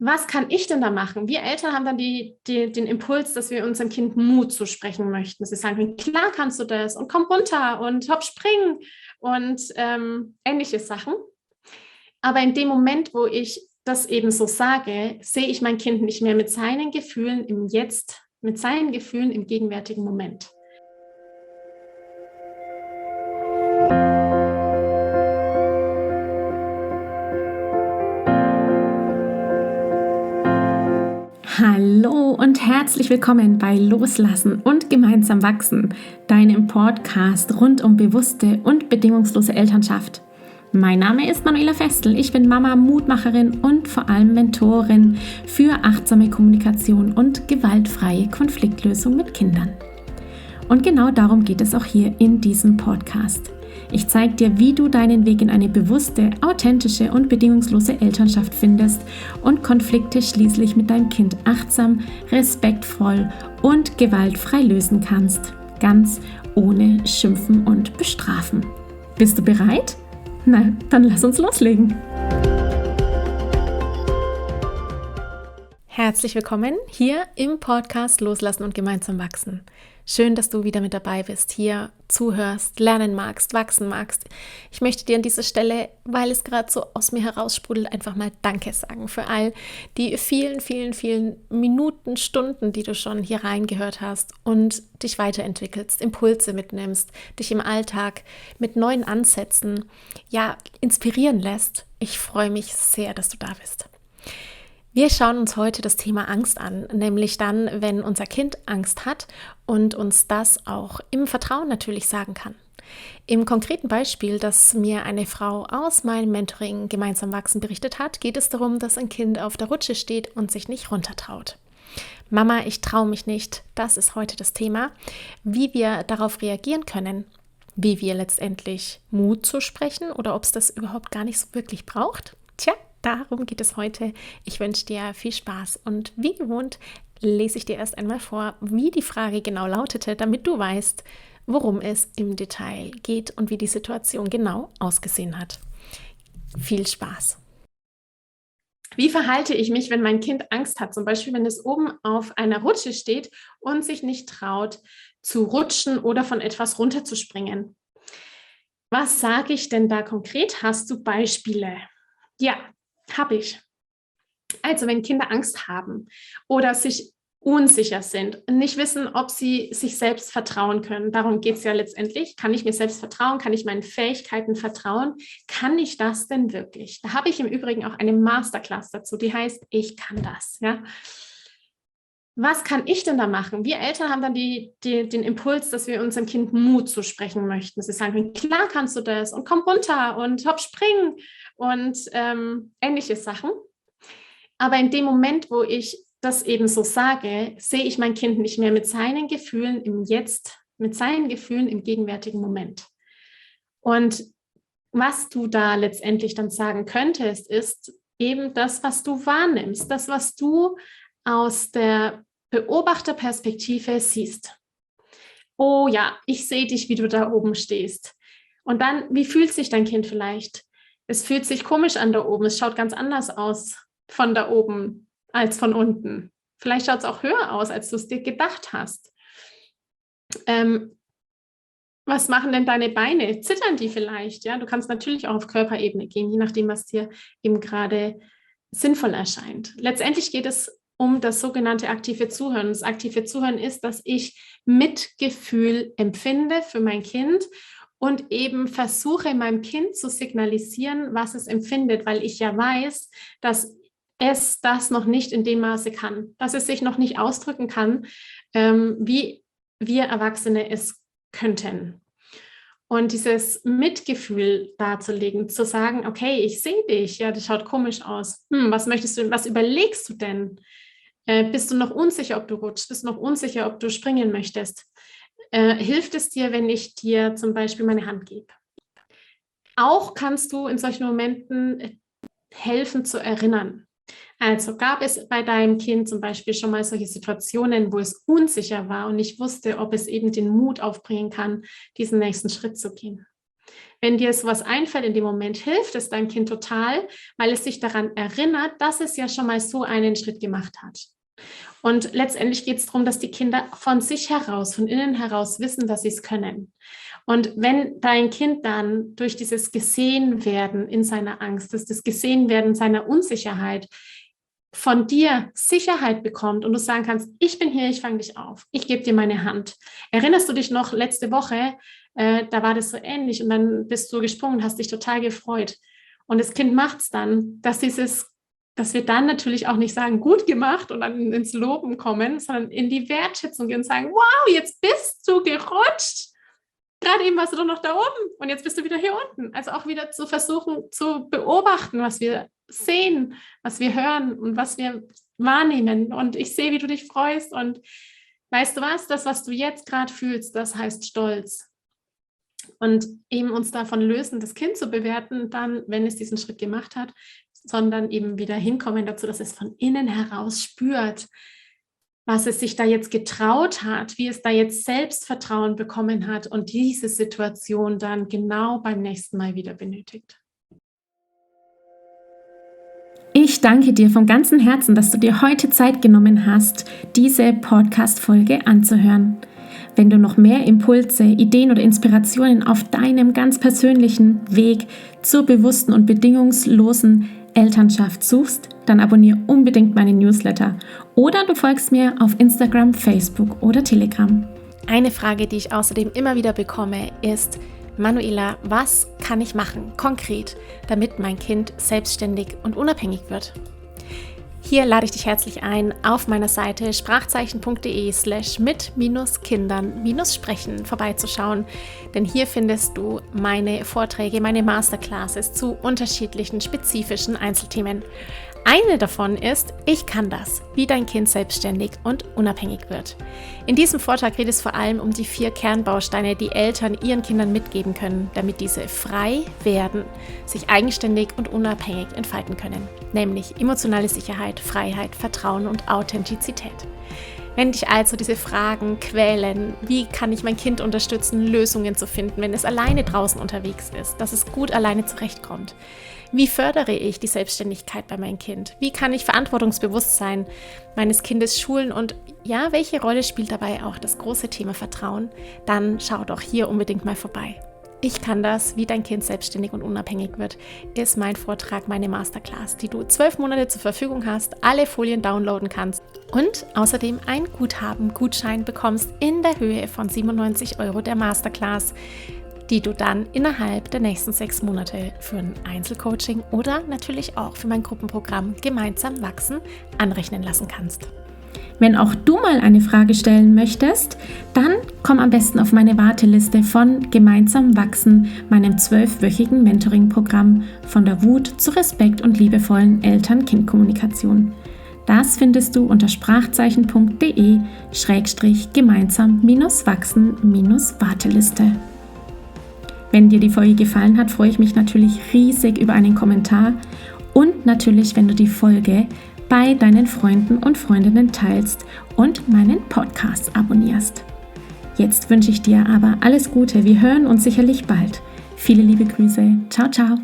was kann ich denn da machen? Wir Eltern haben dann den Impuls, dass wir unserem Kind Mut zusprechen möchten. Sie sagen, klar kannst du das und komm runter und hopp, spring und ähnliche Sachen. Aber in dem Moment, wo ich das eben so sage, sehe ich mein Kind nicht mehr mit seinen Gefühlen im Jetzt, mit seinen Gefühlen im gegenwärtigen Moment. Hallo und herzlich willkommen bei Loslassen und gemeinsam wachsen, deinem Podcast rund um bewusste und bedingungslose Elternschaft. Mein Name ist Manuela Festel, ich bin Mama, Mutmacherin und vor allem Mentorin für achtsame Kommunikation und gewaltfreie Konfliktlösung mit Kindern. Und genau darum geht es auch hier in diesem Podcast. Ich zeige dir, wie du deinen Weg in eine bewusste, authentische und bedingungslose Elternschaft findest und Konflikte schließlich mit deinem Kind achtsam, respektvoll und gewaltfrei lösen kannst. Ganz ohne Schimpfen und Bestrafen. Bist du bereit? Na, dann lass uns loslegen. Herzlich willkommen hier im Podcast Loslassen und gemeinsam wachsen. Schön, dass du wieder mit dabei bist, hier zuhörst, lernen magst, wachsen magst. Ich möchte dir an dieser Stelle, weil es gerade so aus mir heraussprudelt, einfach mal Danke sagen für all die vielen, vielen, vielen Minuten, Stunden, die du schon hier reingehört hast und dich weiterentwickelst, Impulse mitnimmst, dich im Alltag mit neuen Ansätzen, inspirieren lässt. Ich freue mich sehr, dass du da bist. Wir schauen uns heute das Thema Angst an, nämlich dann, wenn unser Kind Angst hat und uns das auch im Vertrauen natürlich sagen kann. Im konkreten Beispiel, das mir eine Frau aus meinem Mentoring Gemeinsam wachsen berichtet hat, geht es darum, dass ein Kind auf der Rutsche steht und sich nicht runtertraut. Mama, ich traue mich nicht, das ist heute das Thema, wie wir darauf reagieren können, wie wir letztendlich Mut zusprechen oder ob es das überhaupt gar nicht so wirklich braucht. Darum geht es heute. Ich wünsche dir viel Spaß und wie gewohnt lese ich dir erst einmal vor, wie die Frage genau lautete, damit du weißt, worum es im Detail geht und wie die Situation genau ausgesehen hat. Viel Spaß! Wie verhalte ich mich, wenn mein Kind Angst hat? Zum Beispiel, wenn es oben auf einer Rutsche steht und sich nicht traut, zu rutschen oder von etwas runterzuspringen. Was sage ich denn da konkret? Hast du Beispiele? Ja, habe ich. Also wenn Kinder Angst haben oder sich unsicher sind und nicht wissen, ob sie sich selbst vertrauen können. Darum geht es ja letztendlich. Kann ich mir selbst vertrauen? Kann ich meinen Fähigkeiten vertrauen? Kann ich das denn wirklich? Da habe ich im Übrigen auch eine Masterclass dazu, die heißt, ich kann das. Ja? Was kann ich denn da machen? Wir Eltern haben dann den Impuls, dass wir unserem Kind Mut zusprechen möchten. Sie sagen, klar kannst du das und komm runter und hopp, spring und ähnliche Sachen. Aber in dem Moment, wo ich das eben so sage, sehe ich mein Kind nicht mehr mit seinen Gefühlen im Jetzt, mit seinen Gefühlen im gegenwärtigen Moment. Und was du da letztendlich dann sagen könntest, ist eben das, was du wahrnimmst, das, was du aus der Beobachterperspektive siehst. Oh ja, ich sehe dich, wie du da oben stehst. Und dann, wie fühlt sich dein Kind vielleicht? Es fühlt sich komisch an da oben, es schaut ganz anders aus von da oben als von unten. Vielleicht schaut es auch höher aus, als du es dir gedacht hast. Was machen denn deine Beine? Zittern die vielleicht? Ja, du kannst natürlich auch auf Körperebene gehen, je nachdem, was dir eben gerade sinnvoll erscheint. Letztendlich geht es um das sogenannte aktive Zuhören. Das aktive Zuhören ist, dass ich Mitgefühl empfinde für mein Kind und eben versuche, meinem Kind zu signalisieren, was es empfindet, weil ich ja weiß, dass es das noch nicht in dem Maße kann, dass es sich noch nicht ausdrücken kann, wie wir Erwachsene es könnten. Und dieses Mitgefühl darzulegen, zu sagen, okay, ich sehe dich, ja, das schaut komisch aus. Was möchtest du, was überlegst du denn? Bist du noch unsicher, ob du rutschst? Bist du noch unsicher, ob du springen möchtest? Hilft es dir, wenn ich dir zum Beispiel meine Hand gebe? Auch kannst du in solchen Momenten helfen zu erinnern. Also gab es bei deinem Kind zum Beispiel schon mal solche Situationen, wo es unsicher war und nicht wusste, ob es eben den Mut aufbringen kann, diesen nächsten Schritt zu gehen. Wenn dir sowas einfällt in dem Moment, hilft es deinem Kind total, weil es sich daran erinnert, dass es ja schon mal so einen Schritt gemacht hat. Und letztendlich geht es darum, dass die Kinder von sich heraus, von innen heraus wissen, dass sie es können. Und wenn dein Kind dann durch dieses Gesehenwerden in seiner Angst, das Gesehenwerden seiner Unsicherheit von dir Sicherheit bekommt und du sagen kannst, ich bin hier, ich fange dich auf, ich gebe dir meine Hand. Erinnerst du dich noch letzte Woche, da war das so ähnlich und dann bist du gesprungen und hast dich total gefreut. Und das Kind macht es dann, dass wir dann natürlich auch nicht sagen, gut gemacht und dann ins Loben kommen, sondern in die Wertschätzung gehen und sagen, wow, jetzt bist du gerutscht. Gerade eben warst du doch noch da oben und jetzt bist du wieder hier unten. Also auch wieder zu versuchen zu beobachten, was wir sehen, was wir hören und was wir wahrnehmen. Und ich sehe, wie du dich freust. Und weißt du was? Das, was du jetzt gerade fühlst, das heißt Stolz. Und eben uns davon lösen, das Kind zu bewerten, dann, wenn es diesen Schritt gemacht hat, sondern eben wieder hinkommen dazu, dass es von innen heraus spürt, was es sich da jetzt getraut hat, wie es da jetzt Selbstvertrauen bekommen hat und diese Situation dann genau beim nächsten Mal wieder benötigt. Ich danke dir von ganzem Herzen, dass du dir heute Zeit genommen hast, diese Podcast-Folge anzuhören. Wenn du noch mehr Impulse, Ideen oder Inspirationen auf deinem ganz persönlichen Weg zur bewussten und bedingungslosen Elternschaft suchst, dann abonniere unbedingt meinen Newsletter oder du folgst mir auf Instagram, Facebook oder Telegram. Eine Frage, die ich außerdem immer wieder bekomme, ist: Manuela, was kann ich machen, konkret, damit mein Kind selbstständig und unabhängig wird? Hier lade ich dich herzlich ein, auf meiner Seite sprachzeichen.de/mit-kindern-sprechen vorbeizuschauen, denn hier findest du meine Vorträge, meine Masterclasses zu unterschiedlichen spezifischen Einzelthemen. Eine davon ist, ich kann das, wie dein Kind selbstständig und unabhängig wird. In diesem Vortrag geht es vor allem um die 4 Kernbausteine, die Eltern ihren Kindern mitgeben können, damit diese frei werden, sich eigenständig und unabhängig entfalten können, nämlich emotionale Sicherheit, Freiheit, Vertrauen und Authentizität. Wenn dich also diese Fragen quälen, wie kann ich mein Kind unterstützen, Lösungen zu finden, wenn es alleine draußen unterwegs ist, dass es gut alleine zurechtkommt? Wie fördere ich die Selbstständigkeit bei meinem Kind? Wie kann ich Verantwortungsbewusstsein meines Kindes schulen? Und ja, welche Rolle spielt dabei auch das große Thema Vertrauen? Dann schau doch hier unbedingt mal vorbei. Ich kann das, wie dein Kind selbstständig und unabhängig wird, ist mein Vortrag, meine Masterclass, die du 12 Monate zur Verfügung hast, alle Folien downloaden kannst und außerdem ein Gutschein bekommst in der Höhe von 97 € der Masterclass, die du dann innerhalb der nächsten 6 Monate für ein Einzelcoaching oder natürlich auch für mein Gruppenprogramm Gemeinsam wachsen anrechnen lassen kannst. Wenn auch du mal eine Frage stellen möchtest, dann komm am besten auf meine Warteliste von Gemeinsam wachsen, meinem 12-wöchigen Mentoring-Programm von der Wut zu Respekt und liebevollen Eltern-Kind-Kommunikation. Das findest du unter sprachzeichen.de/gemeinsam-wachsen-Warteliste. Wenn dir die Folge gefallen hat, freue ich mich natürlich riesig über einen Kommentar und natürlich, wenn du die Folge bei deinen Freunden und Freundinnen teilst und meinen Podcast abonnierst. Jetzt wünsche ich dir aber alles Gute. Wir hören uns sicherlich bald. Viele liebe Grüße. Ciao, ciao.